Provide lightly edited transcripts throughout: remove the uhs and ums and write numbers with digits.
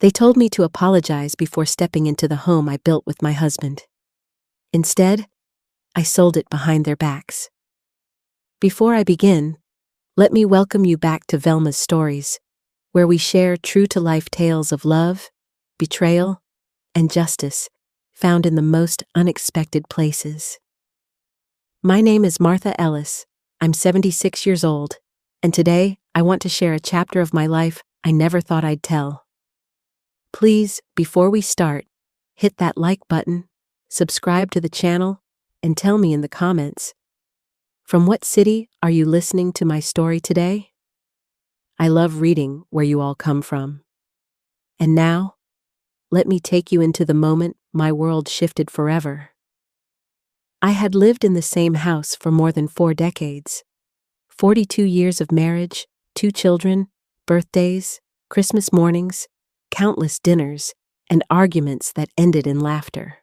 They told me to apologize before stepping into the home I built with my husband. Instead, I sold it behind their backs. Before I begin, let me welcome you back to Velma's Stories, where we share true-to-life tales of love, betrayal, and justice found in the most unexpected places. My name is Martha Ellis. I'm 76 years old, and today I want to share a chapter of my life I never thought I'd tell. Please, before we start, hit that like button, subscribe to the channel, and tell me in the comments, from what city are you listening to my story today? I love reading where you all come from. And now, let me take you into the moment my world shifted forever. I had lived in the same house for more than 4 decades. 42 years of marriage, 2 children, birthdays, Christmas mornings, countless dinners, and arguments that ended in laughter.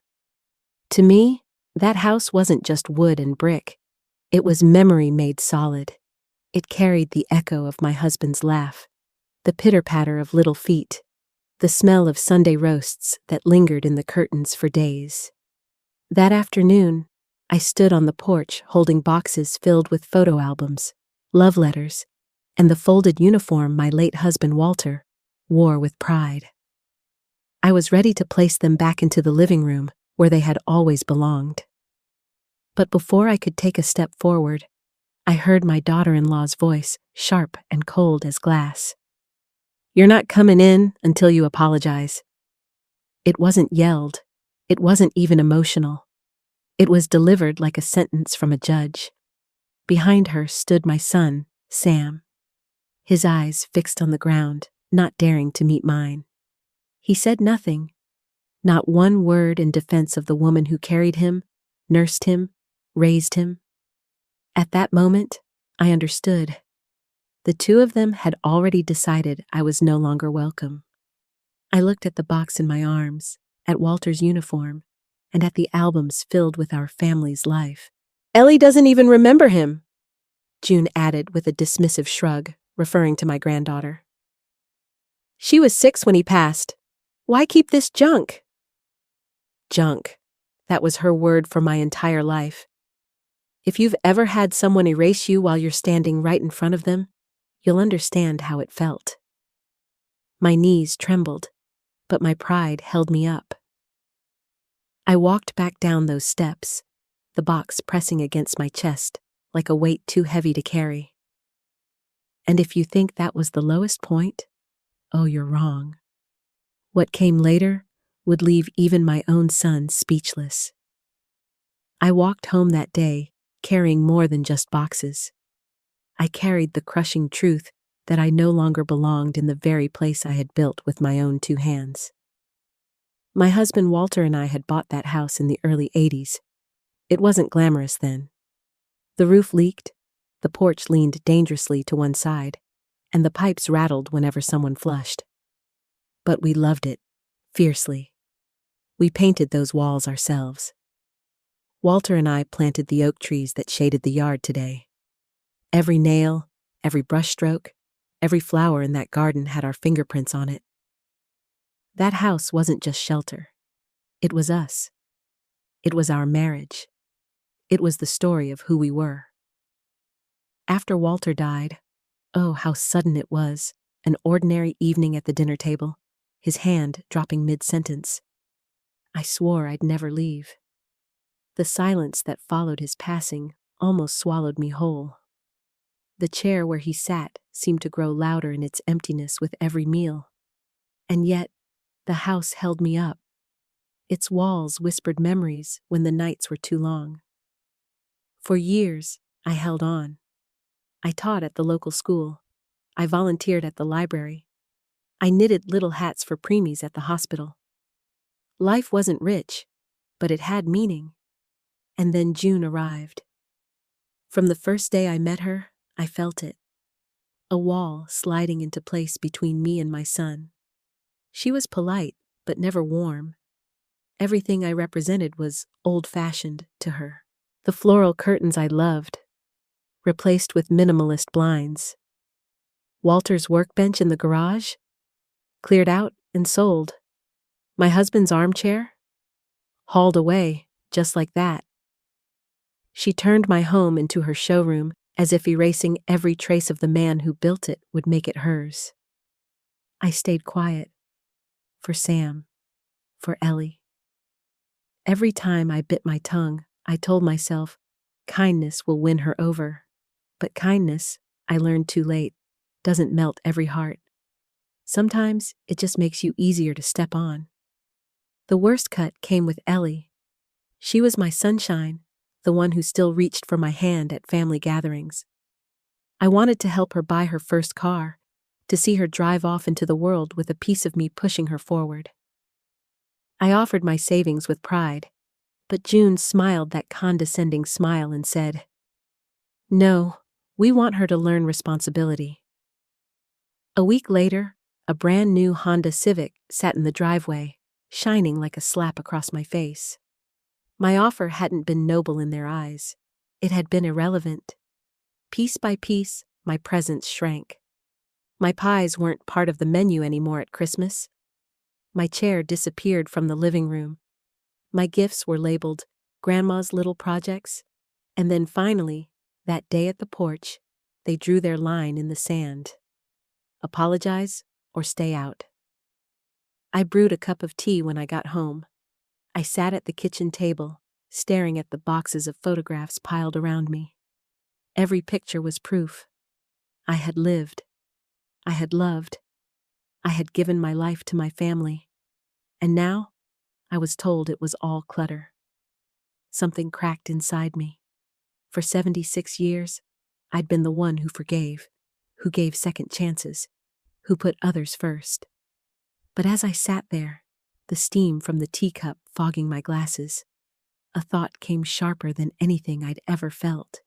To me, that house wasn't just wood and brick. It was memory made solid. It carried the echo of my husband's laugh, the pitter-patter of little feet, the smell of Sunday roasts that lingered in the curtains for days. That afternoon, I stood on the porch holding boxes filled with photo albums, love letters, and the folded uniform my late husband Walter wore with pride. I was ready to place them back into the living room where they had always belonged. But before I could take a step forward, I heard my daughter-in-law's voice, sharp and cold as glass. "You're not coming in until you apologize." It wasn't yelled. It wasn't even emotional. It was delivered like a sentence from a judge. Behind her stood my son, Sam, his eyes fixed on the ground, not daring to meet mine. He said nothing, not one word in defense of the woman who carried him, nursed him, raised him. At that moment, I understood. The two of them had already decided I was no longer welcome. I looked at the box in my arms, at Walter's uniform, and at the albums filled with our family's life. "Ellie doesn't even remember him," June added with a dismissive shrug, referring to my granddaughter. "She was 6 when he passed. Why keep this junk?" Junk. That was her word for my entire life. If you've ever had someone erase you while you're standing right in front of them, you'll understand how it felt. My knees trembled, but my pride held me up. I walked back down those steps, the box pressing against my chest like a weight too heavy to carry. And if you think that was the lowest point, oh, you're wrong. What came later would leave even my own son speechless. I walked home that day, carrying more than just boxes. I carried the crushing truth that I no longer belonged in the very place I had built with my own 2 hands. My husband Walter and I had bought that house in the early 80s. It wasn't glamorous then. The roof leaked, the porch leaned dangerously to one side, and the pipes rattled whenever someone flushed. But we loved it, fiercely. We painted those walls ourselves. Walter and I planted the oak trees that shaded the yard today. Every nail, every brushstroke, every flower in that garden had our fingerprints on it. That house wasn't just shelter. It was us. It was our marriage. It was the story of who we were. After Walter died, oh, how sudden it was, an ordinary evening at the dinner table, his hand dropping mid-sentence. I swore I'd never leave. The silence that followed his passing almost swallowed me whole. The chair where he sat seemed to grow louder in its emptiness with every meal. And yet, the house held me up. Its walls whispered memories when the nights were too long. For years, I held on. I taught at the local school. I volunteered at the library. I knitted little hats for preemies at the hospital. Life wasn't rich, but it had meaning. And then June arrived. From the first day I met her, I felt it. A wall sliding into place between me and my son. She was polite, but never warm. Everything I represented was old-fashioned to her. The floral curtains I loved, replaced with minimalist blinds. Walter's workbench in the garage, cleared out and sold. My husband's armchair? Hauled away, just like that. She turned my home into her showroom, as if erasing every trace of the man who built it would make it hers. I stayed quiet. For Sam. For Ellie. Every time I bit my tongue, I told myself, kindness will win her over. But kindness, I learned too late, doesn't melt every heart. Sometimes it just makes you easier to step on. The worst cut came with Ellie. She was my sunshine, the one who still reached for my hand at family gatherings. I wanted to help her buy her first car, to see her drive off into the world with a piece of me pushing her forward. I offered my savings with pride, but June smiled that condescending smile and said, "No, we want her to learn responsibility." A week later, a brand new Honda Civic sat in the driveway, shining like a slap across my face. My offer hadn't been noble in their eyes. It had been irrelevant. Piece by piece, my presence shrank. My pies weren't part of the menu anymore at Christmas. My chair disappeared from the living room. My gifts were labeled Grandma's Little Projects, and then finally, that day at the porch, they drew their line in the sand. Apologize or stay out. I brewed a cup of tea when I got home. I sat at the kitchen table, staring at the boxes of photographs piled around me. Every picture was proof. I had lived. I had loved. I had given my life to my family. And now, I was told it was all clutter. Something cracked inside me. For 76 years, I'd been the one who forgave, who gave second chances, who put others first. But as I sat there, the steam from the teacup fogging my glasses, a thought came sharper than anything I'd ever felt.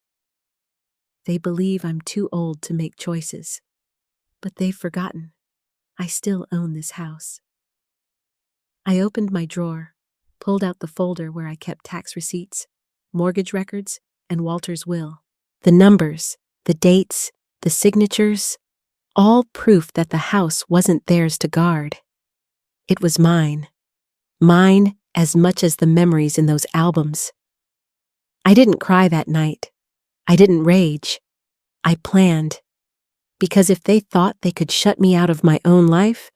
They believe I'm too old to make choices, but they've forgotten. I still own this house. I opened my drawer, pulled out the folder where I kept tax receipts, mortgage records, and Walter's will. The numbers, the dates, the signatures, all proof that the house wasn't theirs to guard. It was mine. Mine as much as the memories in those albums. I didn't cry that night. I didn't rage. I planned. Because if they thought they could shut me out of my own life,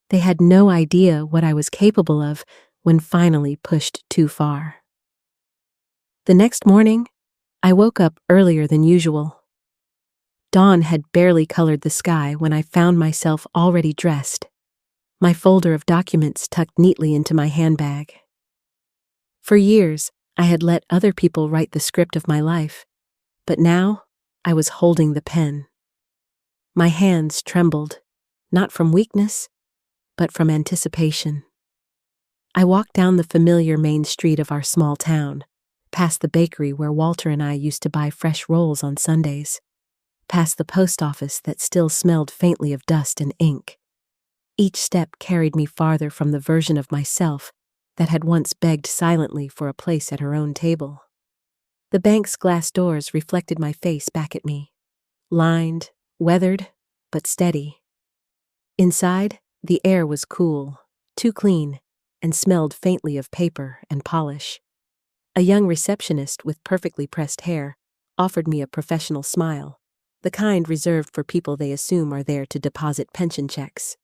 they had no idea what I was capable of when finally pushed too far. The next morning, I woke up earlier than usual. Dawn had barely colored the sky when I found myself already dressed, my folder of documents tucked neatly into my handbag. For years, I had let other people write the script of my life, but now I was holding the pen. My hands trembled, not from weakness, but from anticipation. I walked down the familiar main street of our small town, past the bakery where Walter and I used to buy fresh rolls on Sundays, past the post office that still smelled faintly of dust and ink. Each step carried me farther from the version of myself that had once begged silently for a place at her own table. The bank's glass doors reflected my face back at me, lined, weathered, but steady. Inside, the air was cool, too clean, and smelled faintly of paper and polish. A young receptionist with perfectly pressed hair offered me a professional smile, the kind reserved for people they assume are there to deposit pension checks.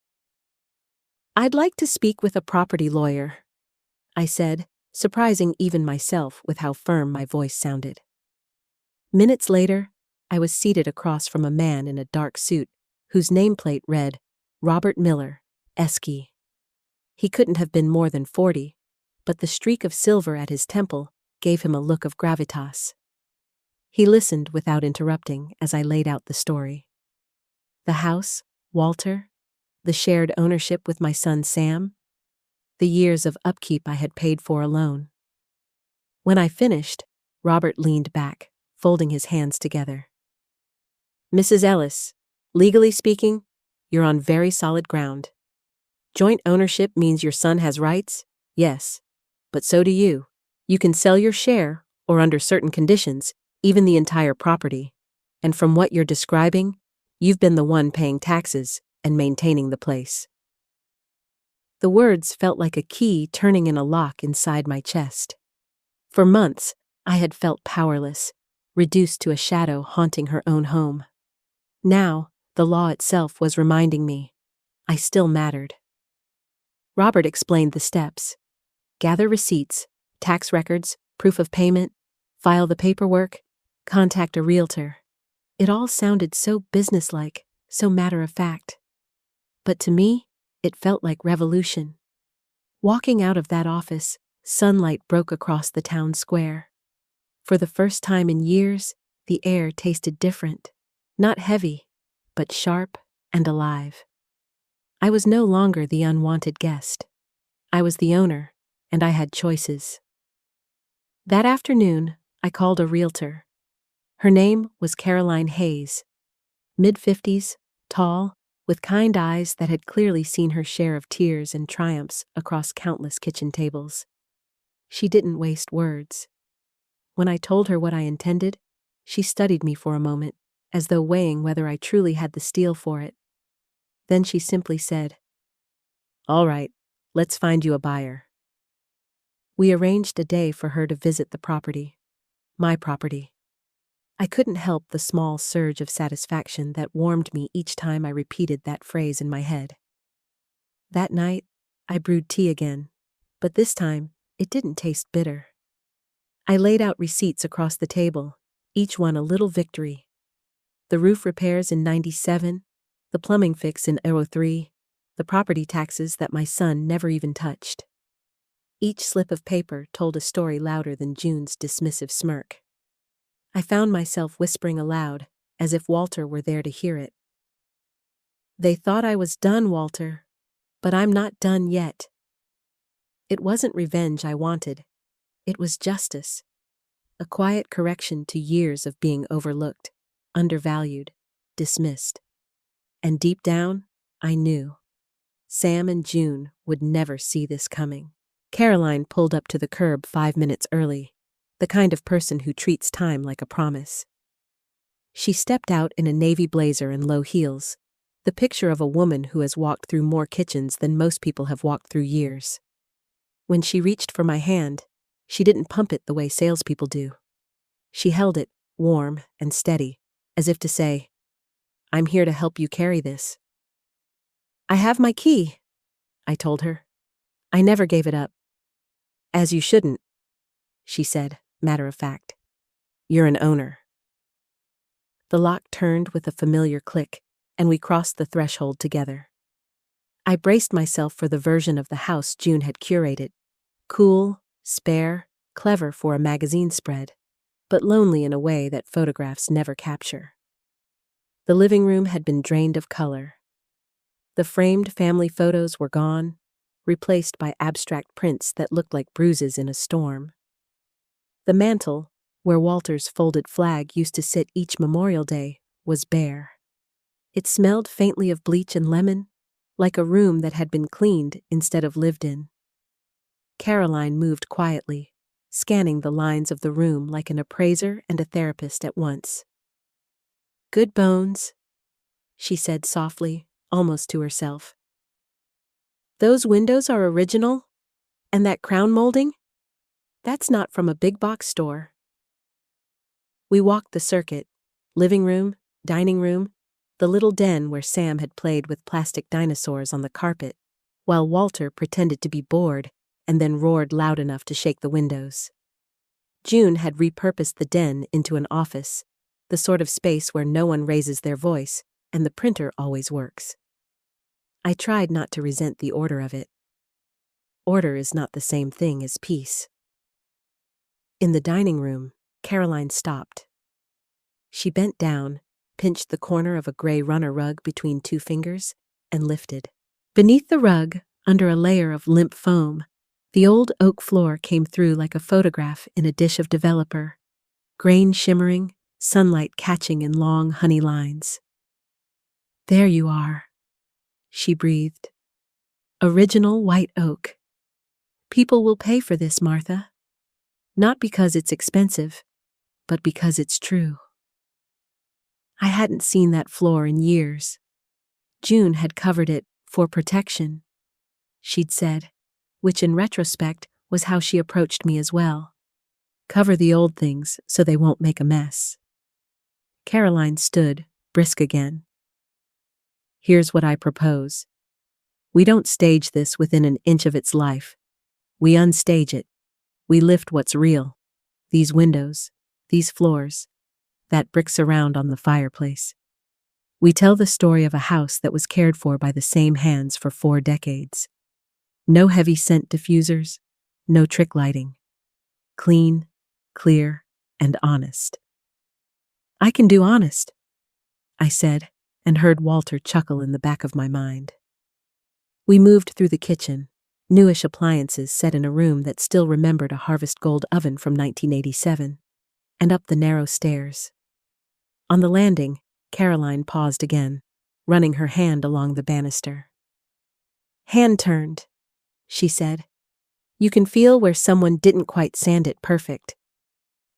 "I'd like to speak with a property lawyer," I said, surprising even myself with how firm my voice sounded. Minutes later, I was seated across from a man in a dark suit whose nameplate read, Robert Miller, Esquire. He couldn't have been more than 40, but the streak of silver at his temple gave him a look of gravitas. He listened without interrupting as I laid out the story. The house, Walter, the shared ownership with my son Sam, the years of upkeep I had paid for alone. When I finished, Robert leaned back, folding his hands together. "Mrs. Ellis, legally speaking, you're on very solid ground. Joint ownership means your son has rights, yes, but so do you. You can sell your share, or under certain conditions, even the entire property. And from what you're describing, you've been the one paying taxes and maintaining the place." The words felt like a key turning in a lock inside my chest. For months, I had felt powerless, reduced to a shadow haunting her own home. Now, the law itself was reminding me, I still mattered. Robert explained the steps. Gather receipts, tax records, proof of payment, file the paperwork, contact a realtor. It all sounded so businesslike, so matter-of-fact. But to me, it felt like revolution. Walking out of that office, sunlight broke across the town square. For the first time in years, the air tasted different. Not heavy, but sharp and alive. I was no longer the unwanted guest. I was the owner, and I had choices. That afternoon, I called a realtor. Her name was Caroline Hayes. Mid-50s, tall, with kind eyes that had clearly seen her share of tears and triumphs across countless kitchen tables. She didn't waste words. When I told her what I intended, she studied me for a moment, as though weighing whether I truly had the steel for it. Then she simply said, "All right, let's find you a buyer." We arranged a day for her to visit the property. My property. I couldn't help the small surge of satisfaction that warmed me each time I repeated that phrase in my head. That night, I brewed tea again, but this time, it didn't taste bitter. I laid out receipts across the table, each one a little victory. The roof repairs in '97, the plumbing fix in '03, the property taxes that my son never even touched. Each slip of paper told a story louder than June's dismissive smirk. I found myself whispering aloud, as if Walter were there to hear it. "They thought I was done, Walter, but I'm not done yet." It wasn't revenge I wanted. It was justice. A quiet correction to years of being overlooked, undervalued, dismissed. And deep down, I knew. Sam and June would never see this coming. Caroline pulled up to the curb 5 minutes early, the kind of person who treats time like a promise. She stepped out in a navy blazer and low heels, the picture of a woman who has walked through more kitchens than most people have walked through years. When she reached for my hand, she didn't pump it the way salespeople do. She held it, warm and steady, as if to say, "I'm here to help you carry this." "I have my key," I told her. I never gave it up. "As you shouldn't," she said, matter of fact. "You're an owner." The lock turned with a familiar click, and we crossed the threshold together. I braced myself for the version of the house June had curated. Cool, spare, clever for a magazine spread, but lonely in a way that photographs never capture. The living room had been drained of color. The framed family photos were gone, replaced by abstract prints that looked like bruises in a storm. The mantel, where Walter's folded flag used to sit each Memorial Day, was bare. It smelled faintly of bleach and lemon, like a room that had been cleaned instead of lived in. Caroline moved quietly, scanning the lines of the room like an appraiser and a therapist at once. "Good bones," she said softly, almost to herself. "Those windows are original? And that crown molding? That's not from a big box store." We walked the circuit, living room, dining room, the little den where Sam had played with plastic dinosaurs on the carpet, while Walter pretended to be bored and then roared loud enough to shake the windows. June had repurposed the den into an office, the sort of space where no one raises their voice and the printer always works. I tried not to resent the order of it. Order is not the same thing as peace. In the dining room, Caroline stopped. She bent down, pinched the corner of a gray runner rug between 2 fingers, and lifted. Beneath the rug, under a layer of limp foam, the old oak floor came through like a photograph in a dish of developer, grain shimmering, sunlight catching in long honey lines. "There you are," she breathed. "Original white oak. People will pay for this, Martha. Not because it's expensive, but because it's true." I hadn't seen that floor in years. June had covered it for protection. she'd said, which in retrospect was how she approached me as well. Cover the old things so they won't make a mess. Caroline stood, brisk again. Here's what I propose. We don't stage this within an inch of its life. We unstage it. We lift what's real. These windows, these floors, that brick surround on the fireplace. We tell the story of a house that was cared for by the same hands for 4 decades. No heavy scent diffusers, no trick lighting. Clean, clear, and honest. I can do honest, I said, and heard Walter chuckle in the back of my mind. We moved through the kitchen, newish appliances set in a room that still remembered a Harvest Gold oven from 1987, and up the narrow stairs. On the landing, Caroline paused again, running her hand along the banister. Hand turned, she said. You can feel where someone didn't quite sand it perfect.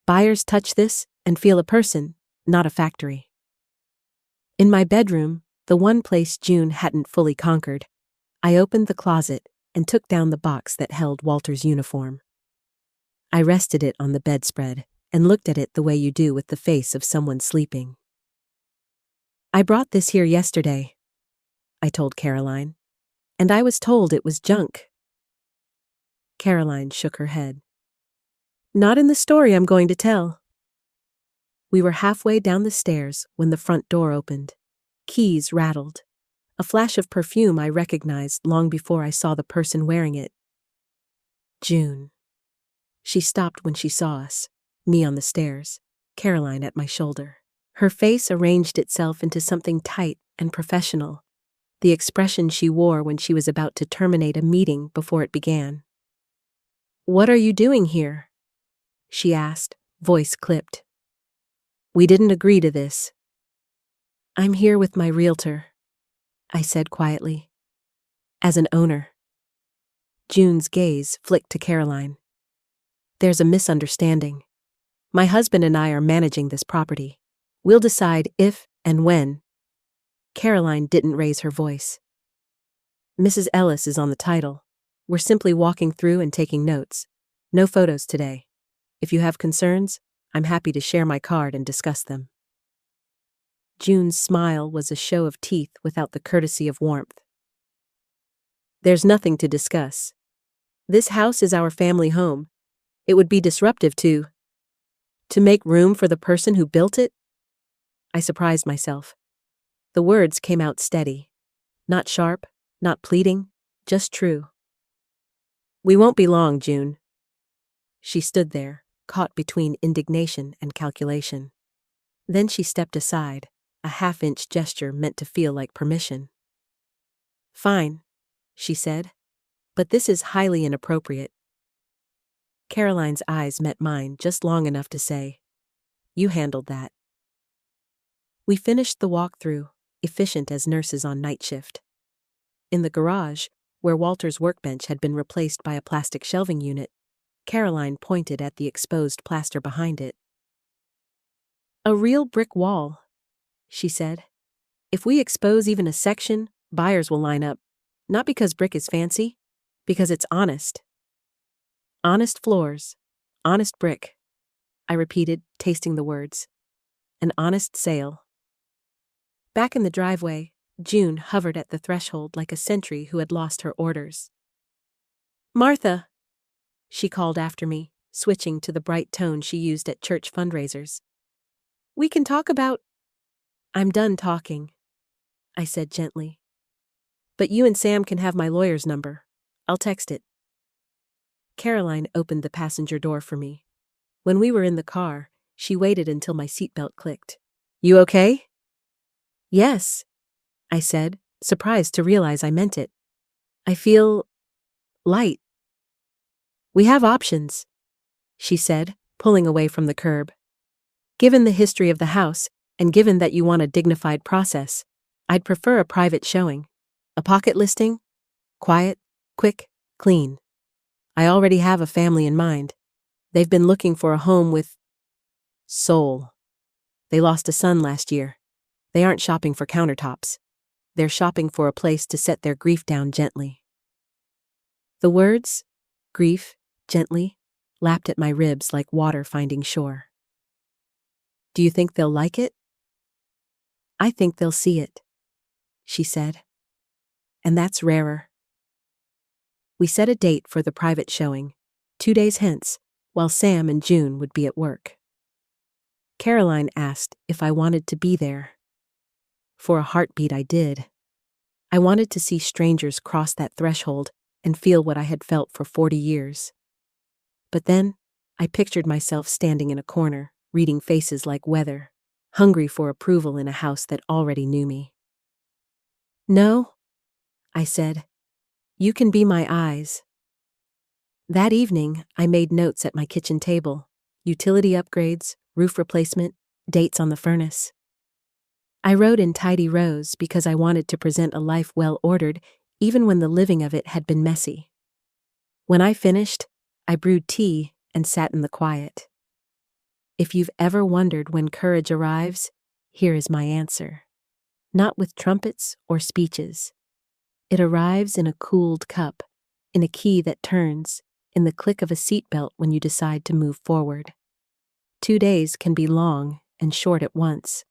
Buyers touch this and feel a person, not a factory. In my bedroom, the one place June hadn't fully conquered, I opened the closet and took down the box that held Walter's uniform. I rested it on the bedspread and looked at it the way you do with the face of someone sleeping. I brought this here yesterday, I told Caroline, and I was told it was junk. Caroline shook her head. Not in the story I'm going to tell. We were halfway down the stairs when the front door opened. Keys rattled. A flash of perfume I recognized long before I saw the person wearing it. June. She stopped when she saw us, me on the stairs, Caroline at my shoulder. Her face arranged itself into something tight and professional, the expression she wore when she was about to terminate a meeting before it began. What are you doing here? She asked, voice clipped. We didn't agree to this. I'm here with my realtor, I said quietly. As an owner. June's gaze flicked to Caroline. There's a misunderstanding. My husband and I are managing this property. We'll decide if and when. Caroline didn't raise her voice. Mrs. Ellis is on the title. We're simply walking through and taking notes. No photos today. If you have concerns, I'm happy to share my card and discuss them. June's smile was a show of teeth without the courtesy of warmth. There's nothing to discuss. This house is our family home. It would be disruptive to make room for the person who built it? I surprised myself. The words came out steady. Not sharp, not pleading, just true. We won't be long, June. She stood there, caught between indignation and calculation. Then she stepped aside, a half-inch gesture meant to feel like permission. Fine, she said, but this is highly inappropriate. Caroline's eyes met mine just long enough to say, You handled that. We finished the walk-through, efficient as nurses on night shift. In the garage, where Walter's workbench had been replaced by a plastic shelving unit, Caroline pointed at the exposed plaster behind it. A real brick wall, she said. If we expose even a section, buyers will line up, not because brick is fancy, because it's honest. Honest floors, honest brick, I repeated, tasting the words. An honest sale. Back in the driveway, June hovered at the threshold like a sentry who had lost her orders. Martha, she called after me, switching to the bright tone she used at church fundraisers. We can talk about... I'm done talking, I said gently. But you and Sam can have my lawyer's number. I'll text it. Caroline opened the passenger door for me. When we were in the car, she waited until my seatbelt clicked. You okay? Yes, I said, surprised to realize I meant it. I feel... light. We have options, she said, pulling away from the curb. Given the history of the house, and given that you want a dignified process, I'd prefer a private showing. A pocket listing? Quiet, quick, clean. I already have a family in mind. They've been looking for a home with soul. They lost a son last year. They aren't shopping for countertops. They're shopping for a place to set their grief down gently. The words, grief, gently, lapped at my ribs like water finding shore. Do you think they'll like it? I think they'll see it, she said. And that's rarer. We set a date for the private showing, 2 days hence, while Sam and June would be at work. Caroline asked if I wanted to be there. For a heartbeat, I did. I wanted to see strangers cross that threshold and feel what I had felt for 40 years. But then, I pictured myself standing in a corner, reading faces like weather, hungry for approval in a house that already knew me. No, I said. You can be my eyes. That evening, I made notes at my kitchen table, utility upgrades, roof replacement, dates on the furnace. I wrote in tidy rows because I wanted to present a life well ordered, even when the living of it had been messy. When I finished, I brewed tea and sat in the quiet. If you've ever wondered when courage arrives, here is my answer. Not with trumpets or speeches. It arrives in a cooled cup, in a key that turns, in the click of a seatbelt when you decide to move forward. 2 days can be long and short at once.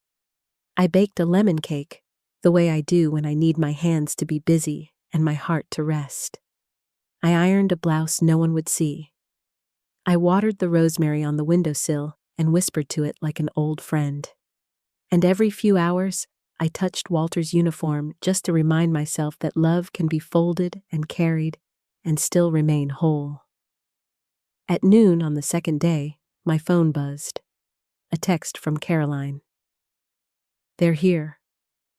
I baked a lemon cake, the way I do when I need my hands to be busy and my heart to rest. I ironed a blouse no one would see. I watered the rosemary on the windowsill and whispered to it like an old friend. And every few hours, I touched Walter's uniform just to remind myself that love can be folded and carried and still remain whole. At noon on the second day, my phone buzzed. A text from Caroline. They're here.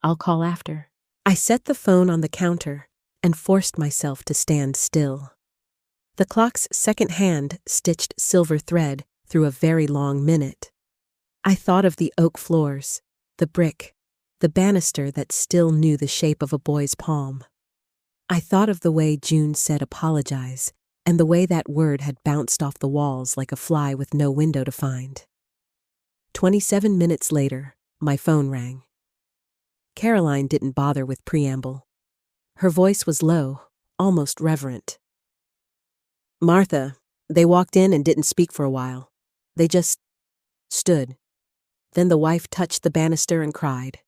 I'll call after. I set the phone on the counter and forced myself to stand still. The clock's second hand stitched silver thread through a very long minute. I thought of the oak floors, the brick, the banister that still knew the shape of a boy's palm. I thought of the way June said apologize, and the way that word had bounced off the walls like a fly with no window to find. 27 minutes later, my phone rang. Caroline didn't bother with preamble. Her voice was low, almost reverent. Martha, they walked in and didn't speak for a while. They just stood. Then the wife touched the banister and cried.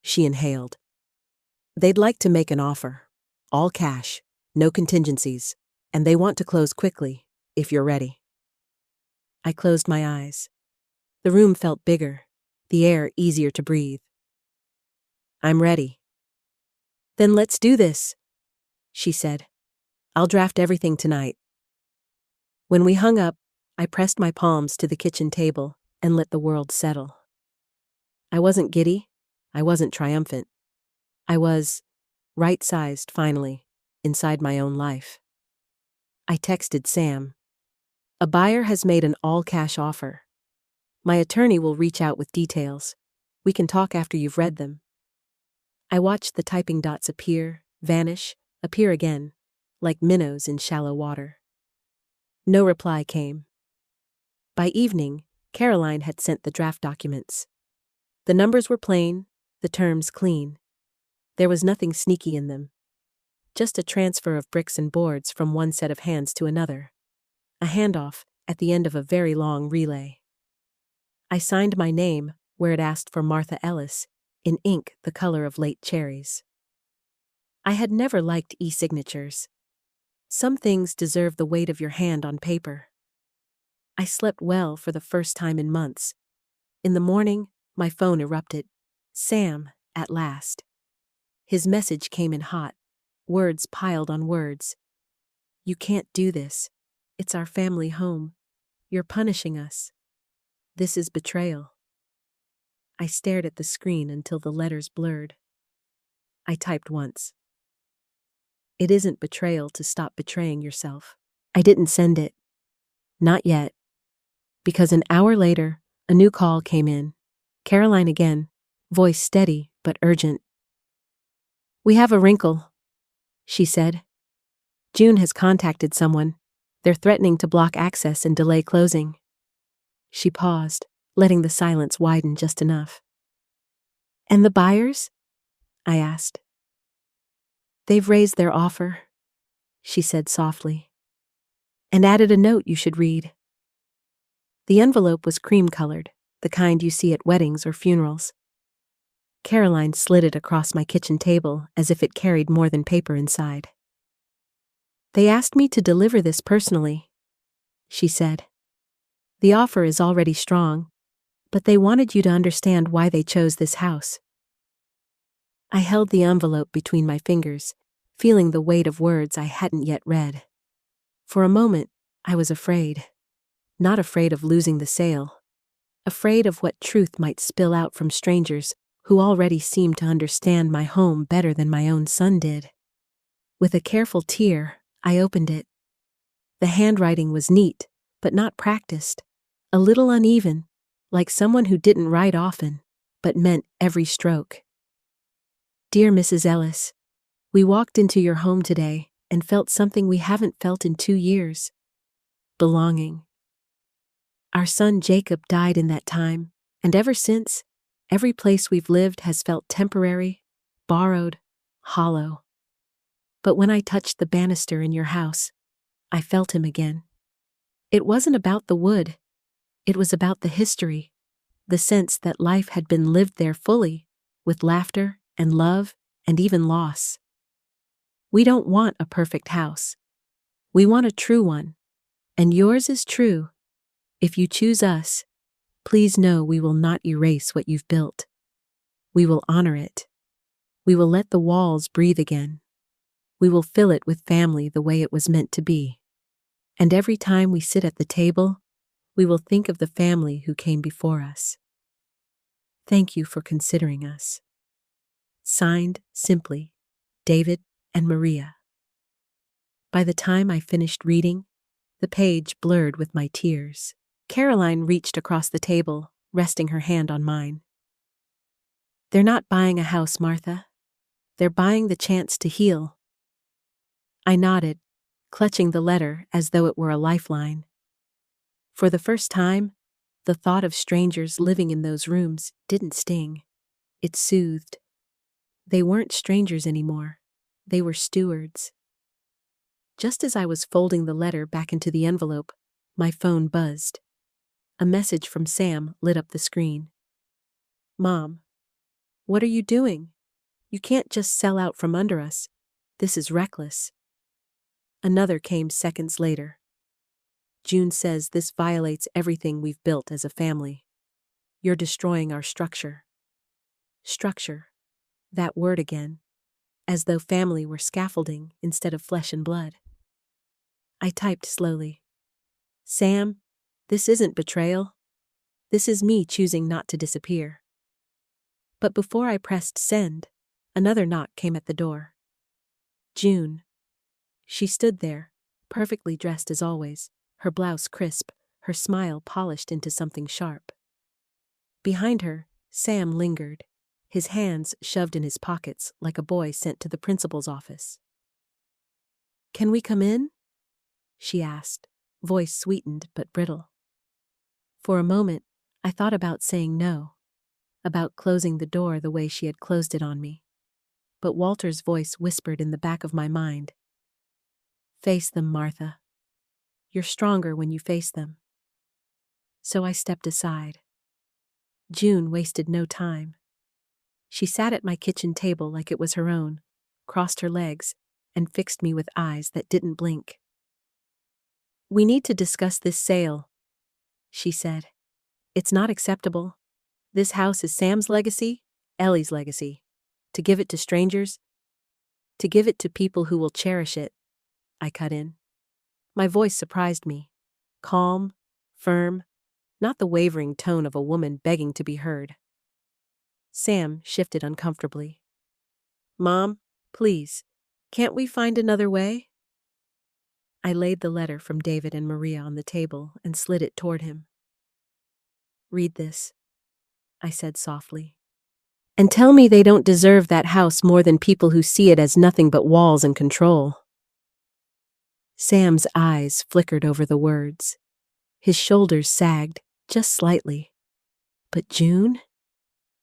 She inhaled. They'd like to make an offer. All cash, no contingencies, and they want to close quickly, if you're ready. I closed my eyes. The room felt bigger, the air easier to breathe. I'm ready. Then let's do this, she said. I'll draft everything tonight. When we hung up, I pressed my palms to the kitchen table and let the world settle. I wasn't giddy. I wasn't triumphant. I was right-sized, finally, inside my own life. I texted Sam. A buyer has made an all-cash offer. My attorney will reach out with details. We can talk after you've read them. I watched the typing dots appear, vanish, appear again, like minnows in shallow water. No reply came. By evening, Caroline had sent the draft documents. The numbers were plain, the terms clean. There was nothing sneaky in them. Just a transfer of bricks and boards from one set of hands to another. A handoff at the end of a very long relay. I signed my name where it asked for Martha Ellis, in ink the color of late cherries. I had never liked e-signatures. Some things deserve the weight of your hand on paper. I slept well for the first time in months. In the morning, my phone erupted. Sam, at last. His message came in hot, words piled on words. You can't do this. It's our family home. You're punishing us. This is betrayal. I stared at the screen until the letters blurred. I typed once. It isn't betrayal to stop betraying yourself. I didn't send it. Not yet. Because an hour later, a new call came in. Caroline again, voice steady but urgent. We have a wrinkle, she said. June has contacted someone. They're threatening to block access and delay closing. She paused, letting the silence widen just enough. And the buyers? I asked. They've raised their offer, she said softly, and added a note you should read. The envelope was cream-colored, the kind you see at weddings or funerals. Caroline slid it across my kitchen table as if it carried more than paper inside. They asked me to deliver this personally, she said. The offer is already strong, but they wanted you to understand why they chose this house. I held the envelope between my fingers, feeling the weight of words I hadn't yet read. For a moment, I was afraid. Not afraid of losing the sale. Afraid of what truth might spill out from strangers who already seemed to understand my home better than my own son did. With a careful tear, I opened it. The handwriting was neat, but not practiced. A little uneven, like someone who didn't write often, but meant every stroke. Dear Mrs. Ellis, we walked into your home today and felt something we haven't felt in 2 years. Belonging. Our son Jacob died in that time, and ever since, every place we've lived has felt temporary, borrowed, hollow. But when I touched the banister in your house, I felt him again. It wasn't about the wood. It was about the history, the sense that life had been lived there fully, with laughter and love and even loss. We don't want a perfect house. We want a true one, and yours is true. If you choose us, please know we will not erase what you've built. We will honor it. We will let the walls breathe again. We will fill it with family the way it was meant to be. And every time we sit at the table, we will think of the family who came before us. Thank you for considering us. Signed, simply, David and Maria. By the time I finished reading, the page blurred with my tears. Caroline reached across the table, resting her hand on mine. They're not buying a house, Martha. They're buying the chance to heal. I nodded, clutching the letter as though it were a lifeline. For the first time, the thought of strangers living in those rooms didn't sting. It soothed. They weren't strangers anymore. They were stewards. Just as I was folding the letter back into the envelope, my phone buzzed. A message from Sam lit up the screen. Mom, what are you doing? You can't just sell out from under us. This is reckless. Another came seconds later. June says this violates everything we've built as a family. You're destroying our structure. Structure. That word again. As though family were scaffolding instead of flesh and blood. I typed slowly. Sam, this isn't betrayal. This is me choosing not to disappear. But before I pressed send, another knock came at the door. June. She stood there, perfectly dressed as always, her blouse crisp, her smile polished into something sharp. Behind her, Sam lingered, his hands shoved in his pockets like a boy sent to the principal's office. Can we come in? She asked, voice sweetened but brittle. For a moment, I thought about saying no, about closing the door the way she had closed it on me. But Walter's voice whispered in the back of my mind. Face them, Martha. You're stronger when you face them. So I stepped aside. June wasted no time. She sat at my kitchen table like it was her own, crossed her legs, and fixed me with eyes that didn't blink. We need to discuss this sale, she said. It's not acceptable. This house is Sam's legacy, Ellie's legacy. To give it to strangers, to give it to people who will cherish it, I cut in. My voice surprised me. Calm, firm, not the wavering tone of a woman begging to be heard. Sam shifted uncomfortably. Mom, please, can't we find another way? I laid the letter from David and Maria on the table and slid it toward him. Read this, I said softly. And tell me they don't deserve that house more than people who see it as nothing but walls and control. Sam's eyes flickered over the words. His shoulders sagged, just slightly. But June?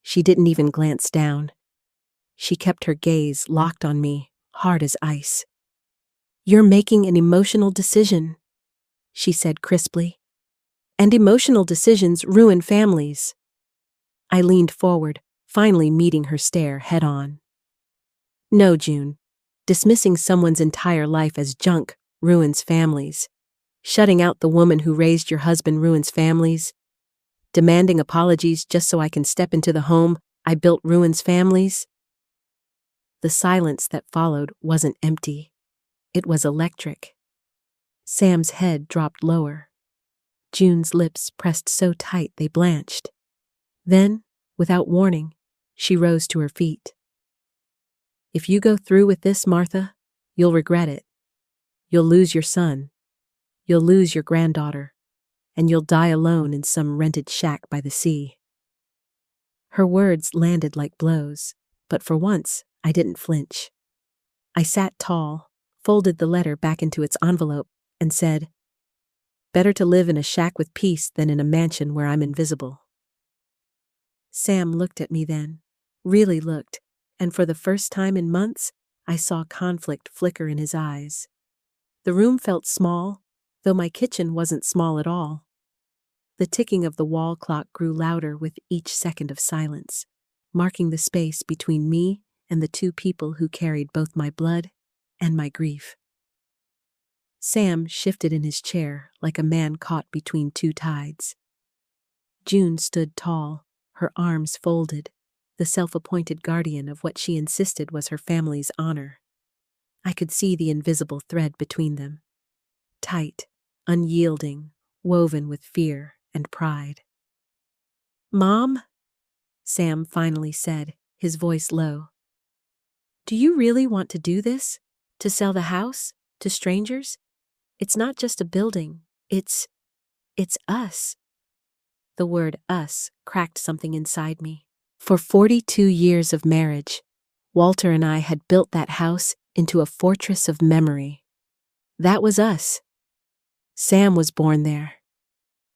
She didn't even glance down. She kept her gaze locked on me, hard as ice. You're making an emotional decision, she said crisply. And emotional decisions ruin families. I leaned forward, finally meeting her stare head-on. No, June. Dismissing someone's entire life as junk ruins families. Shutting out the woman who raised your husband ruins families. Demanding apologies just so I can step into the home I built ruins families. The silence that followed wasn't empty. It was electric. Sam's head dropped lower. June's lips pressed so tight they blanched. Then, without warning, she rose to her feet. If you go through with this, Martha, you'll regret it. You'll lose your son. You'll lose your granddaughter. And you'll die alone in some rented shack by the sea. Her words landed like blows, but for once, I didn't flinch. I sat tall, folded the letter back into its envelope, and said, "Better to live in a shack with peace than in a mansion where I'm invisible." Sam looked at me then, really looked, and for the first time in months, I saw conflict flicker in his eyes. The room felt small, though my kitchen wasn't small at all. The ticking of the wall clock grew louder with each second of silence, marking the space between me and the two people who carried both my blood and my grief. Sam shifted in his chair like a man caught between two tides. June stood tall, her arms folded, the self-appointed guardian of what she insisted was her family's honor. I could see the invisible thread between them. Tight, unyielding, woven with fear and pride. "Mom," Sam finally said, his voice low. "Do you really want to do this? To sell the house? To strangers? It's not just a building. It's us." The word us cracked something inside me. For 42 years of marriage, Walter and I had built that house into a fortress of memory. That was us. Sam was born there.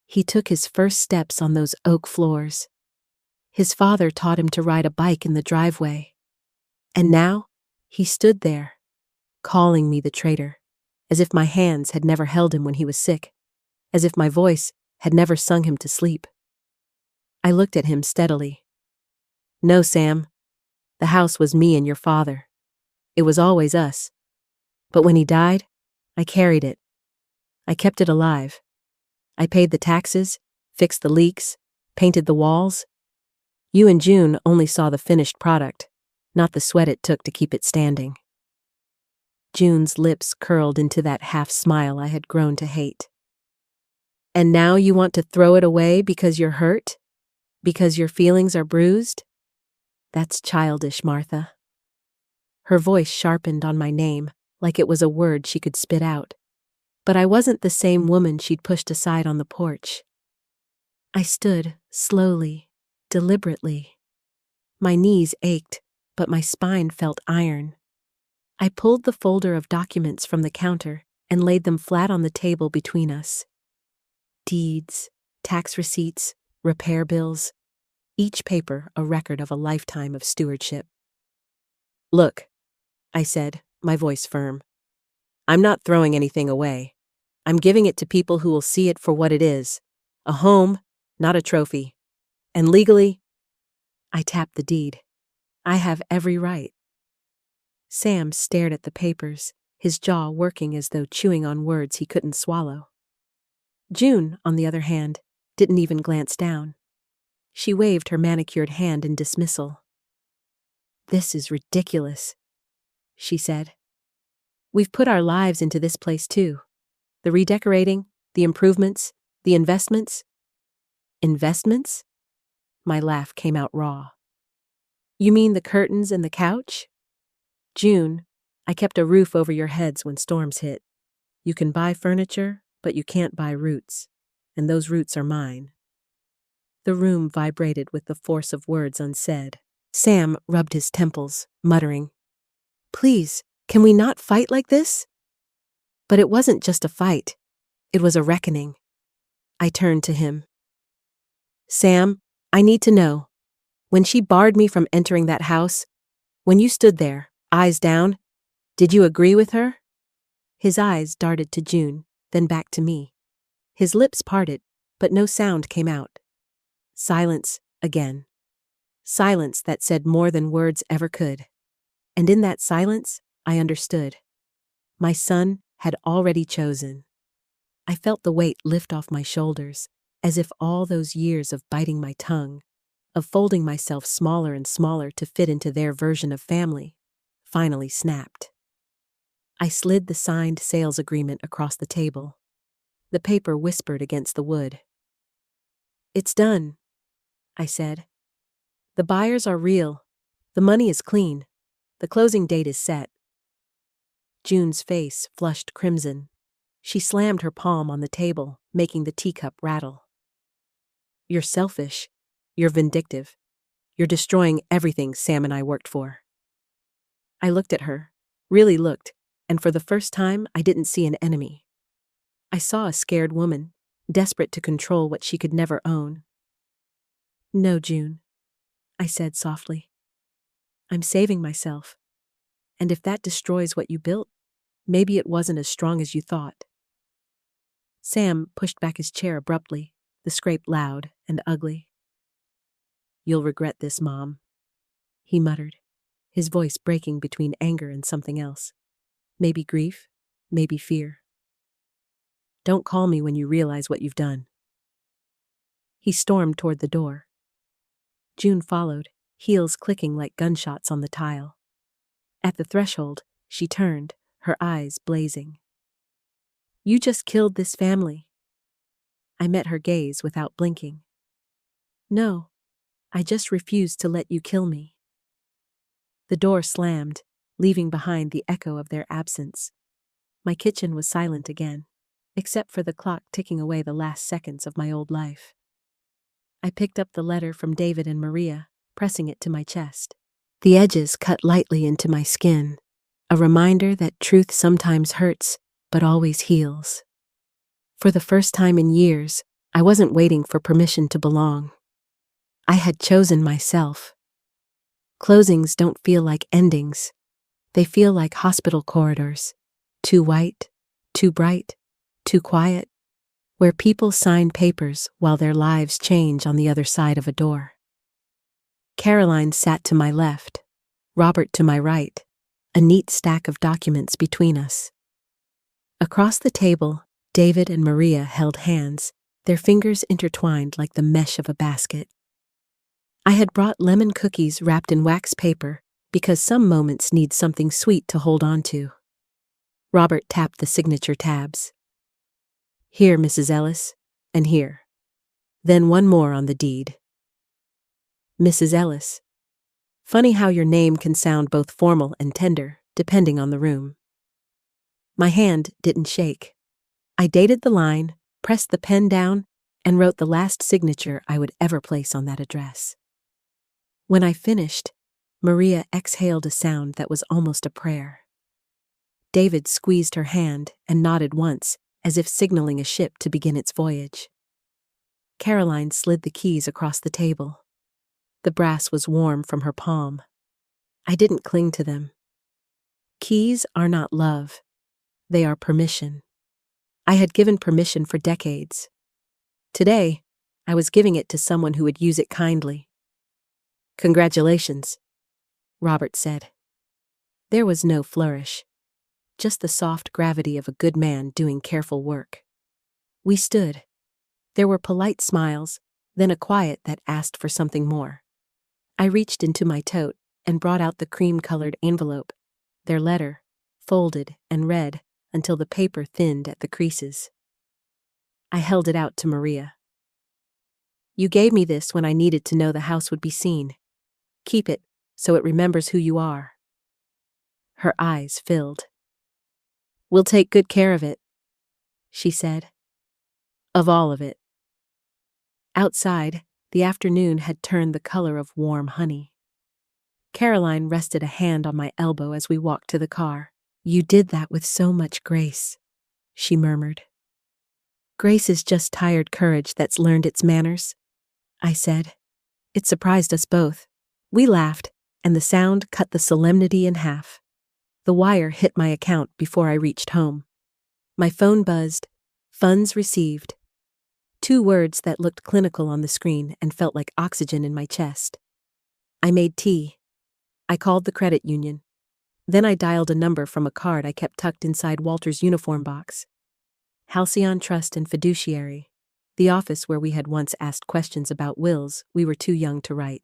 He took his first steps on those oak floors. His father taught him to ride a bike in the driveway. And now, he stood there, calling me the traitor, as if my hands had never held him when he was sick, as if my voice had never sung him to sleep. I looked at him steadily. "No, Sam. The house was me and your father. It was always us. But when he died, I carried it. I kept it alive. I paid the taxes, fixed the leaks, painted the walls. You and June only saw the finished product, not the sweat it took to keep it standing." June's lips curled into that half-smile I had grown to hate. "And now you want to throw it away because you're hurt? Because your feelings are bruised? That's childish, Martha." Her voice sharpened on my name, like it was a word she could spit out. But I wasn't the same woman she'd pushed aside on the porch. I stood, slowly, deliberately. My knees ached, but my spine felt iron. I pulled the folder of documents from the counter and laid them flat on the table between us. Deeds, tax receipts, repair bills, each paper a record of a lifetime of stewardship. "Look," I said, my voice firm. "I'm not throwing anything away. I'm giving it to people who will see it for what it is. A home, not a trophy. And legally," I tapped the deed, "I have every right." Sam stared at the papers, his jaw working as though chewing on words he couldn't swallow. June, on the other hand, didn't even glance down. She waved her manicured hand in dismissal. "This is ridiculous," she said. "We've put our lives into this place too. The redecorating, the improvements, the investments." "Investments?" My laugh came out raw. "You mean the curtains and the couch? June, I kept a roof over your heads when storms hit. You can buy furniture, but you can't buy roots. And those roots are mine." The room vibrated with the force of words unsaid. Sam rubbed his temples, muttering, "Please, can we not fight like this?" But it wasn't just a fight. It was a reckoning. I turned to him. "Sam, I need to know. When she barred me from entering that house, when you stood there, eyes down, did you agree with her?" His eyes darted to June, then back to me. His lips parted, but no sound came out. Silence again. Silence that said more than words ever could. And in that silence, I understood. My son had already chosen. I felt the weight lift off my shoulders, as if all those years of biting my tongue, of folding myself smaller and smaller to fit into their version of family, finally snapped. I slid the signed sales agreement across the table. The paper whispered against the wood. "It's done," I said. "The buyers are real. The money is clean. The closing date is set." June's face flushed crimson. She slammed her palm on the table, making the teacup rattle. "You're selfish. You're vindictive. You're destroying everything Sam and I worked for." I looked at her, really looked, and for the first time I didn't see an enemy. I saw a scared woman, desperate to control what she could never own. "No, June," I said softly. "I'm saving myself. And if that destroys what you built, maybe it wasn't as strong as you thought." Sam pushed back his chair abruptly, the scrape loud and ugly. "You'll regret this, Mom," he muttered, his voice breaking between anger and something else. Maybe grief, maybe fear. "Don't call me when you realize what you've done." He stormed toward the door. June followed, heels clicking like gunshots on the tile. At the threshold, she turned, her eyes blazing. "You just killed this family." I met her gaze without blinking. "No, I just refused to let you kill me." The door slammed, leaving behind the echo of their absence. My kitchen was silent again, except for the clock ticking away the last seconds of my old life. I picked up the letter from David and Maria, pressing it to my chest. The edges cut lightly into my skin, a reminder that truth sometimes hurts, but always heals. For the first time in years, I wasn't waiting for permission to belong. I had chosen myself. Closings don't feel like endings. They feel like hospital corridors, too white, too bright, too quiet, where people sign papers while their lives change on the other side of a door. Caroline sat to my left, Robert to my right, a neat stack of documents between us. Across the table, David and Maria held hands, their fingers intertwined like the mesh of a basket. I had brought lemon cookies wrapped in wax paper because some moments need something sweet to hold on to. Robert tapped the signature tabs. "Here, Mrs. Ellis, and here. Then one more on the deed. Mrs. Ellis. Funny how your name can sound both formal and tender, depending on the room." My hand didn't shake. I dated the line, pressed the pen down, and wrote the last signature I would ever place on that address. When I finished, Maria exhaled a sound that was almost a prayer. David squeezed her hand and nodded once, as if signaling a ship to begin its voyage. Caroline slid the keys across the table. The brass was warm from her palm. I didn't cling to them. Keys are not love. They are permission. I had given permission for decades. Today, I was giving it to someone who would use it kindly. "Congratulations," Robert said. There was no flourish, just the soft gravity of a good man doing careful work. We stood. There were polite smiles, then a quiet that asked for something more. I reached into my tote and brought out the cream-colored envelope, their letter, folded and read until the paper thinned at the creases. I held it out to Maria. "You gave me this when I needed to know the house would be seen. Keep it so it remembers who you are." Her eyes filled. "We'll take good care of it," she said. "Of all of it." Outside, the afternoon had turned the color of warm honey. Caroline rested a hand on my elbow as we walked to the car. "You did that with so much grace," she murmured. "Grace is just tired courage that's learned its manners," I said. It surprised us both. We laughed, and the sound cut the solemnity in half. The wire hit my account before I reached home. My phone buzzed. Funds received. 2 words that looked clinical on the screen and felt like oxygen in my chest. I made tea. I called the credit union. Then I dialed a number from a card I kept tucked inside Walter's uniform box. Halcyon Trust and Fiduciary, the office where we had once asked questions about wills we were too young to write.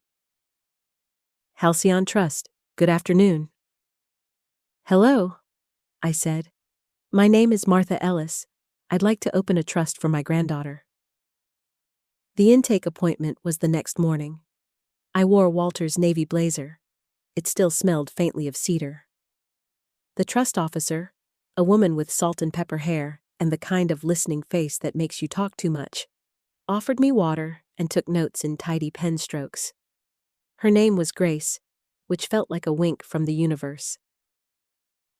Halcyon Trust, good afternoon. Hello, I said. My name is Martha Ellis. I'd like to open a trust for my granddaughter. The intake appointment was the next morning. I wore Walter's navy blazer. It still smelled faintly of cedar. The trust officer, a woman with salt and pepper hair and the kind of listening face that makes you talk too much, offered me water and took notes in tidy pen strokes. Her name was Grace, which felt like a wink from the universe.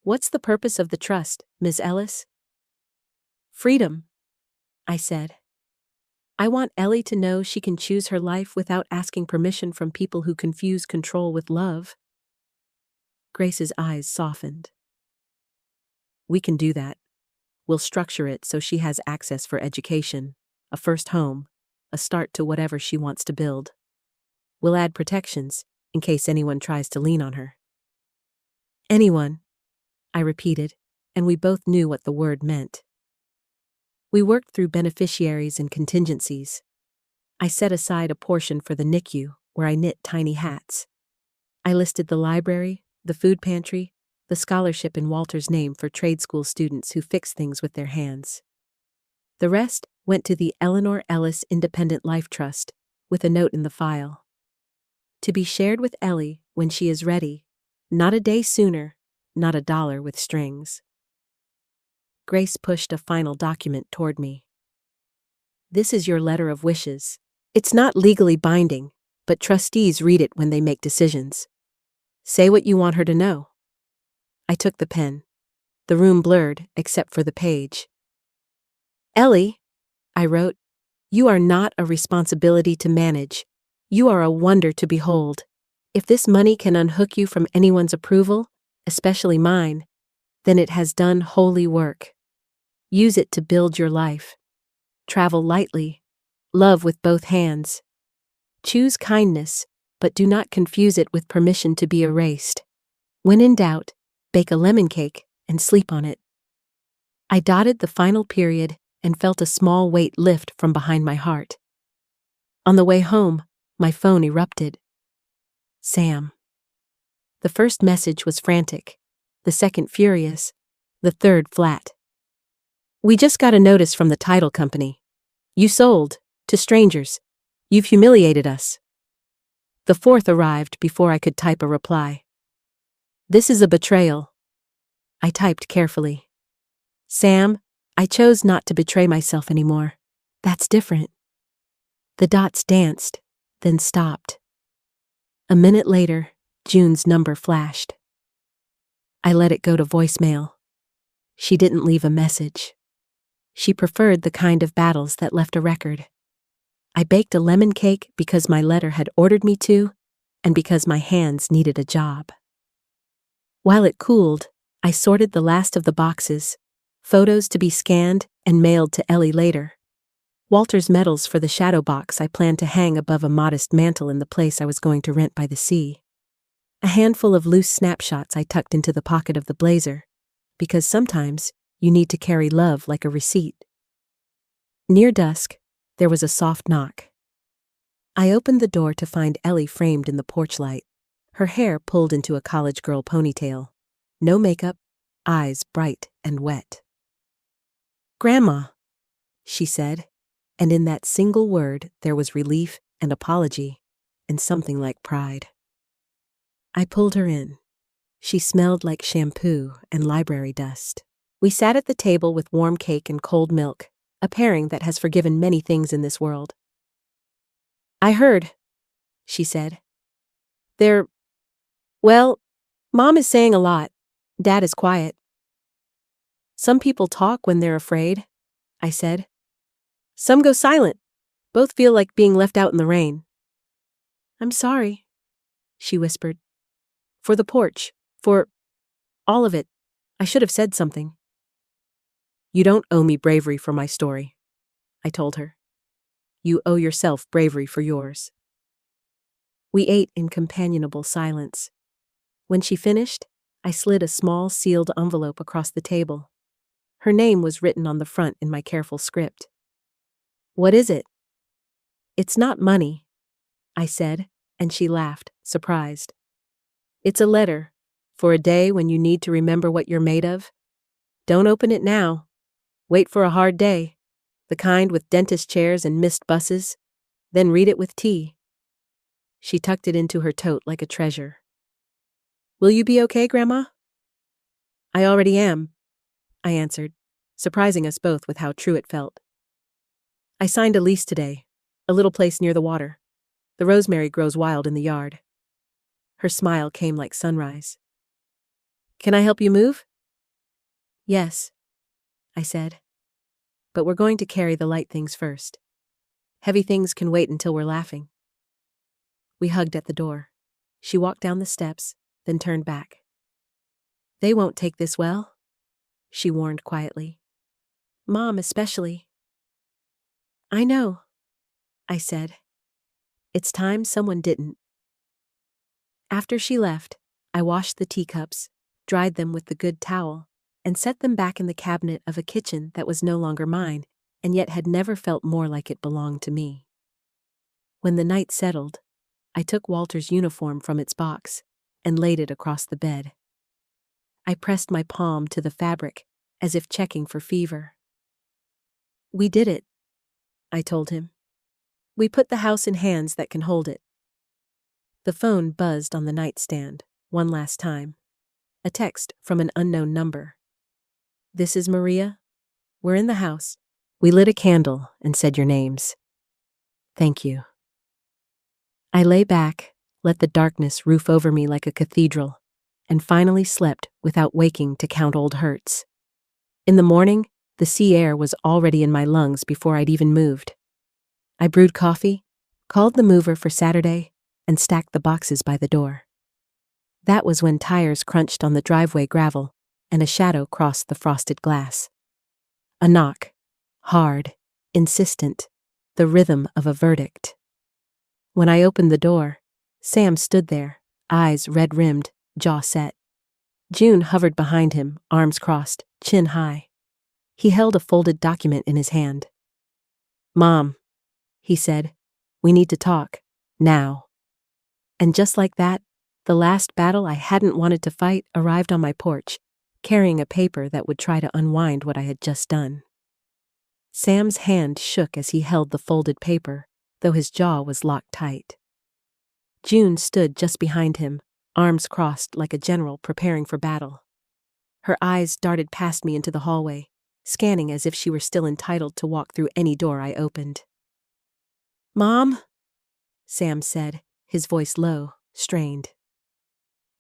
What's the purpose of the trust, Ms. Ellis? Freedom, I said. I want Ellie to know she can choose her life without asking permission from people who confuse control with love. Grace's eyes softened. We can do that. We'll structure it so she has access for education, a first home, a start to whatever she wants to build. We'll add protections in case anyone tries to lean on her. Anyone, I repeated, and we both knew what the word meant. We worked through beneficiaries and contingencies. I set aside a portion for the NICU, where I knit tiny hats. I listed the library, the food pantry, the scholarship in Walter's name for trade school students who fix things with their hands. The rest went to the Eleanor Ellis Independent Life Trust, with a note in the file. To be shared with Ellie when she is ready, not a day sooner, not $1 with strings. Grace pushed a final document toward me. This is your letter of wishes. It's not legally binding, but trustees read it when they make decisions. Say what you want her to know. I took the pen. The room blurred, except for the page. Ellie, I wrote, you are not a responsibility to manage. You are a wonder to behold. If this money can unhook you from anyone's approval, especially mine, then it has done holy work. Use it to build your life. Travel lightly. Love with both hands. Choose kindness, but do not confuse it with permission to be erased. When in doubt, bake a lemon cake and sleep on it. I dotted the final period and felt a small weight lift from behind my heart. On the way home, my phone erupted. Sam. The first message was frantic, the second furious, the third flat. We just got a notice from the title company. You sold, to strangers. You've humiliated us. The fourth arrived before I could type a reply. This is a betrayal. I typed carefully. Sam, I chose not to betray myself anymore. That's different. The dots danced, then stopped. A minute later, June's number flashed. I let it go to voicemail. She didn't leave a message. She preferred the kind of battles that left a record. I baked a lemon cake because my letter had ordered me to, and because my hands needed a job. While it cooled, I sorted the last of the boxes, photos to be scanned and mailed to Ellie later. Walter's medals for the shadow box I planned to hang above a modest mantel in the place I was going to rent by the sea. A handful of loose snapshots I tucked into the pocket of the blazer, because sometimes you need to carry love like a receipt. Near dusk, there was a soft knock. I opened the door to find Ellie framed in the porch light, her hair pulled into a college girl ponytail. No makeup, eyes bright and wet. Grandma, she said, and in that single word there was relief and apology, and something like pride. I pulled her in. She smelled like shampoo and library dust. We sat at the table with warm cake and cold milk, a pairing that has forgiven many things in this world. I heard, she said. Well, Mom is saying a lot. Dad is quiet. Some people talk when they're afraid, I said. Some go silent. Both feel like being left out in the rain. I'm sorry, she whispered. For the porch, for all of it. I should have said something. You don't owe me bravery for my story, I told her. You owe yourself bravery for yours. We ate in companionable silence. When she finished, I slid a small sealed envelope across the table. Her name was written on the front in my careful script. What is it? It's not money, I said, and she laughed, surprised. It's a letter, for a day when you need to remember what you're made of. Don't open it now. Wait for a hard day, the kind with dentist chairs and missed buses, then read it with tea. She tucked it into her tote like a treasure. Will you be okay, Grandma? I already am, I answered, surprising us both with how true it felt. I signed a lease today, a little place near the water. The rosemary grows wild in the yard. Her smile came like sunrise. Can I help you move? Yes, I said. But we're going to carry the light things first. Heavy things can wait until we're laughing. We hugged at the door. She walked down the steps, then turned back. They won't take this well, she warned quietly. Mom especially. I know, I said. It's time someone didn't. After she left, I washed the teacups, dried them with the good towel, and set them back in the cabinet of a kitchen that was no longer mine, and yet had never felt more like it belonged to me. When the night settled, I took Walter's uniform from its box and laid it across the bed. I pressed my palm to the fabric, as if checking for fever. We did it, I told him. We put the house in hands that can hold it. The phone buzzed on the nightstand, one last time. A text from an unknown number. This is Maria. We're in the house. We lit a candle and said your names. Thank you. I lay back, let the darkness roof over me like a cathedral, and finally slept without waking to count old hurts. In the morning, the sea air was already in my lungs before I'd even moved. I brewed coffee, called the mover for Saturday, and stacked the boxes by the door. That was when tires crunched on the driveway gravel and a shadow crossed the frosted glass. A knock, hard, insistent, the rhythm of a verdict. When I opened the door, Sam stood there, eyes red-rimmed, jaw set. June hovered behind him, arms crossed, chin high. He held a folded document in his hand. Mom, he said, we need to talk, now. And just like that, the last battle I hadn't wanted to fight arrived on my porch, carrying a paper that would try to unwind what I had just done. Sam's hand shook as he held the folded paper, though his jaw was locked tight. June stood just behind him, arms crossed like a general preparing for battle. Her eyes darted past me into the hallway, scanning as if she were still entitled to walk through any door I opened. Mom, Sam said, his voice low, strained.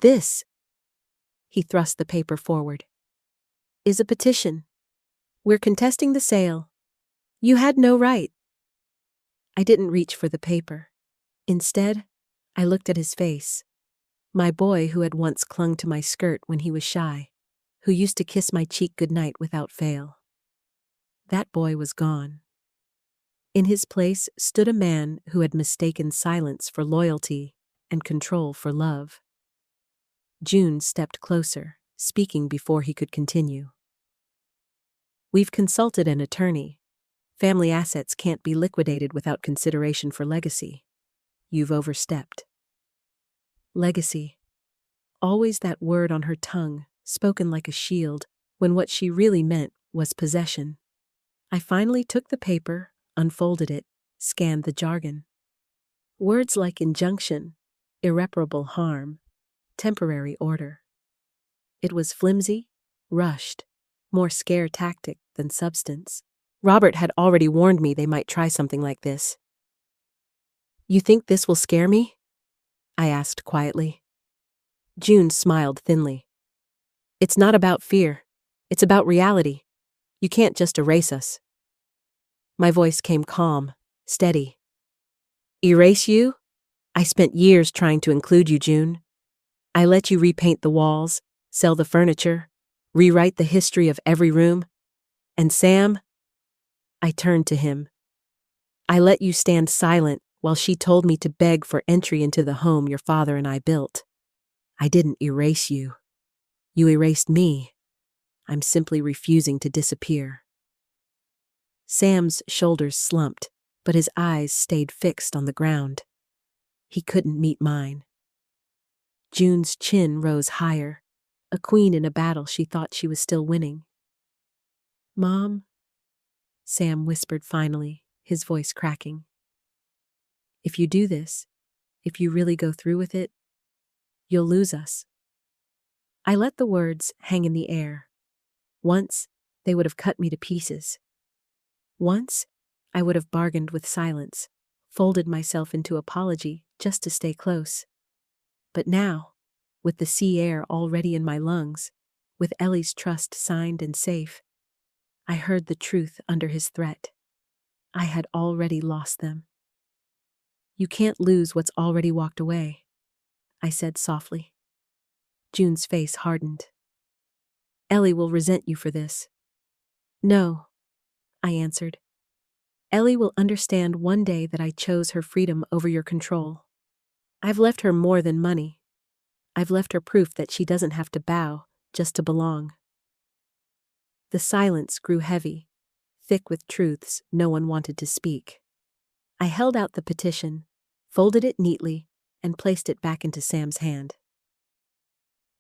This, he thrust the paper forward, is a petition. We're contesting the sale. You had no right. I didn't reach for the paper. Instead, I looked at his face. My boy who had once clung to my skirt when he was shy, who used to kiss my cheek goodnight without fail. That boy was gone. In his place stood a man who had mistaken silence for loyalty and control for love. June stepped closer, speaking before he could continue. We've consulted an attorney. Family assets can't be liquidated without consideration for legacy. You've overstepped. Legacy. Always that word on her tongue, spoken like a shield, when what she really meant was possession. I finally took the paper, unfolded it, scanned the jargon. Words like injunction, irreparable harm, temporary order. It was flimsy, rushed, more scare tactic than substance. Robert had already warned me they might try something like this. You think this will scare me? I asked quietly. June smiled thinly. It's not about fear. It's about reality. You can't just erase us. My voice came calm, steady. Erase you? I spent years trying to include you, June. I let you repaint the walls, sell the furniture, rewrite the history of every room. And Sam? I turned to him. I let you stand silent while she told me to beg for entry into the home your father and I built. I didn't erase you. You erased me. I'm simply refusing to disappear. Sam's shoulders slumped, but his eyes stayed fixed on the ground. He couldn't meet mine. June's chin rose higher, a queen in a battle she thought she was still winning. Mom, Sam whispered finally, his voice cracking. If you do this, if you really go through with it, you'll lose us. I let the words hang in the air. Once, they would have cut me to pieces. Once, I would have bargained with silence, folded myself into apology just to stay close. But now, with the sea air already in my lungs, with Ellie's trust signed and safe, I heard the truth under his threat. I had already lost them. You can't lose what's already walked away, I said softly. June's face hardened. Ellie will resent you for this. No, I answered. Ellie will understand one day that I chose her freedom over your control. I've left her more than money. I've left her proof that she doesn't have to bow just to belong. The silence grew heavy, thick with truths no one wanted to speak. I held out the petition, folded it neatly, and placed it back into Sam's hand.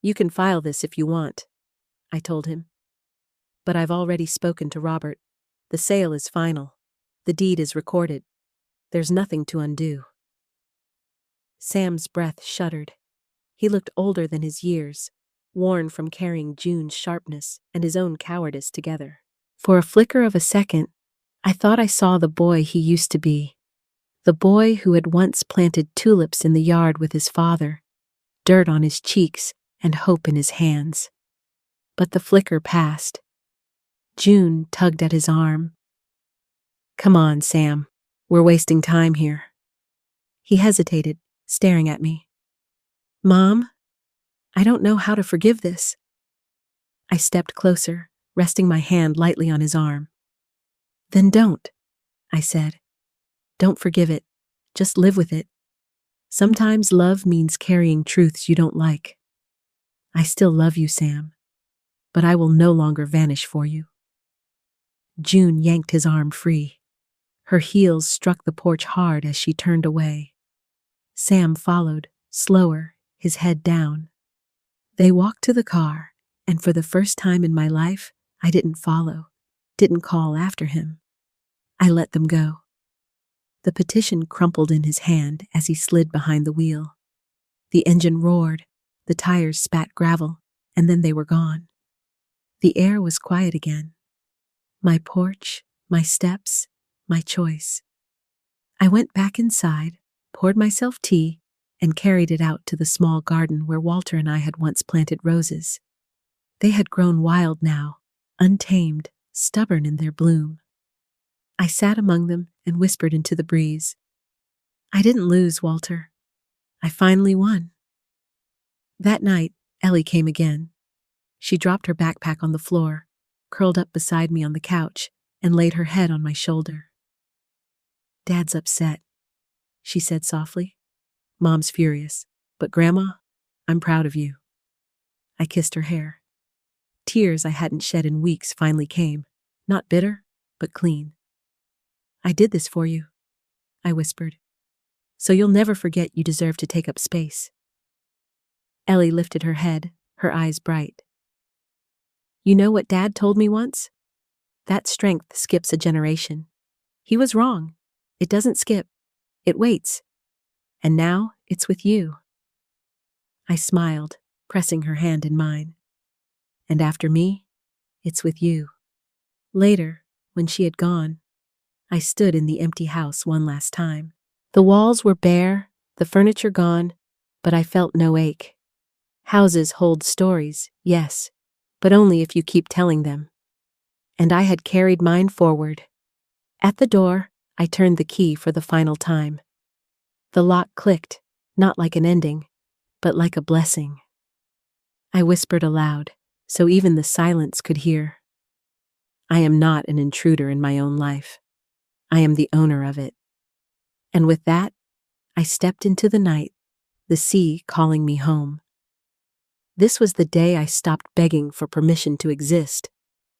You can file this if you want, I told him. But I've already spoken to Robert. The sale is final. The deed is recorded. There's nothing to undo. Sam's breath shuddered. He looked older than his years, worn from carrying June's sharpness and his own cowardice together. For a flicker of a second, I thought I saw the boy he used to be. The boy who had once planted tulips in the yard with his father, dirt on his cheeks and hope in his hands. But the flicker passed. June tugged at his arm. Come on, Sam. We're wasting time here. He hesitated, staring at me. Mom, I don't know how to forgive this. I stepped closer, resting my hand lightly on his arm. Then don't, I said. Don't forgive it. Just live with it. Sometimes love means carrying truths you don't like. I still love you, Sam, but I will no longer vanish for you. June yanked his arm free. Her heels struck the porch hard as she turned away. Sam followed, slower, his head down. They walked to the car, and for the first time in my life, I didn't follow, didn't call after him. I let them go. The petition crumpled in his hand as he slid behind the wheel. The engine roared, the tires spat gravel, and then they were gone. The air was quiet again. My porch, my steps, my choice. I went back inside, poured myself tea, and carried it out to the small garden where Walter and I had once planted roses. They had grown wild now, untamed, stubborn in their bloom. I sat among them and whispered into the breeze. I didn't lose, Walter. I finally won. That night, Ellie came again. She dropped her backpack on the floor, curled up beside me on the couch, and laid her head on my shoulder. Dad's upset, she said softly. Mom's furious, but Grandma, I'm proud of you. I kissed her hair. Tears I hadn't shed in weeks finally came, not bitter, but clean. I did this for you, I whispered, so you'll never forget you deserve to take up space. Ellie lifted her head, her eyes bright. You know what Dad told me once? That strength skips a generation. He was wrong. It doesn't skip. It waits. And now it's with you. I smiled, pressing her hand in mine. And after me, it's with you. Later, when she had gone, I stood in the empty house one last time. The walls were bare, the furniture gone, but I felt no ache. Houses hold stories, yes, but only if you keep telling them. And I had carried mine forward. At the door, I turned the key for the final time. The lock clicked, not like an ending, but like a blessing. I whispered aloud, so even the silence could hear. I am not an intruder in my own life. I am the owner of it. And with that, I stepped into the night, the sea calling me home. This was the day I stopped begging for permission to exist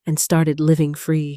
and started living free.